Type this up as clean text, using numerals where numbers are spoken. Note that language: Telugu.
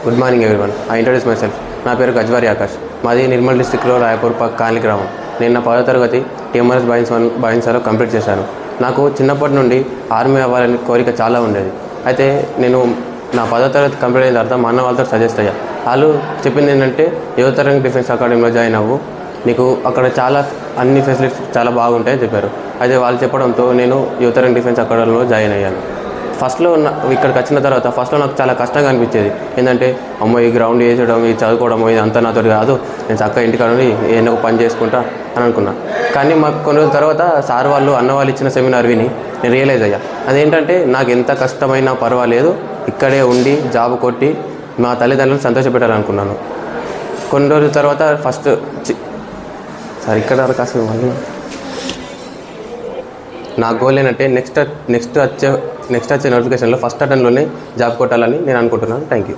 Good morning everyone. I introduce my self. నా పేరు గజ్వారి ఆకాష్. మాది నిర్మల్ డిస్టిక్లో రాయపూర్ కాలనీ గ్రామం. నేను నా 10వ తరగతి టీఎంఆర్ఎస్ బాయిన్స్లో కంప్లీట్ చేశాను. నాకు చిన్నప్పటి నుండి ఆర్మీ అవ్వాలని కోరిక చాలా ఉండేది. అయితే నేను నా 10వ తరగతి కంప్లీట్ అయిన తర్వాత మా అన్న వాళ్ళతో సజెస్ట్ అయ్యా. వాళ్ళు చెప్పింది ఏంటంటే యువతరంగ డిఫెన్స్ అకాడమీలో జాయిన్ అవ్వు, నీకు అక్కడ చాలా అన్ని ఫెసిలిటీస్ చాలా బాగుంటాయని చెప్పారు. అయితే వాళ్ళు చెప్పడంతో నేను యువతరంగ డిఫెన్స్ అకాడమీలో జాయిన్ అయ్యాను. ఫస్ట్లో ఇక్కడికి వచ్చిన తర్వాత ఫస్ట్లో నాకు చాలా కష్టంగా అనిపించేది. ఏంటంటే అమ్మో ఈ గ్రౌండ్ వేసేయడం, ఇది చదువుకోవడం, ఇది అంతా నాతో కాదు, నేను చక్కగా ఇంటికాడ ఏదో ఒక పని చేసుకుంటా అని అనుకున్నా. కానీ మాకు కొన్ని రోజుల తర్వాత సార్ వాళ్ళు అన్న వాళ్ళు ఇచ్చిన సెమినార్ విని నేను రియలైజ్ అయ్యా. అదేంటంటే నాకు ఎంత కష్టమైనా పర్వాలేదు, ఇక్కడే ఉండి జాబ్ కొట్టి మా తల్లిదండ్రులను సంతోషపెట్టాలనుకున్నాను. కొన్ని రోజుల తర్వాత ఇక్కడ కాస్త మళ్ళీ నా గోల్ ఏంటంటే నెక్స్ట్ వచ్చే నోటిఫికేషన్లో ఫస్ట్ అటెంప్ట్లోనే జాబ్ కొట్టాలని నేను అనుకుంటున్నాను. Thank you.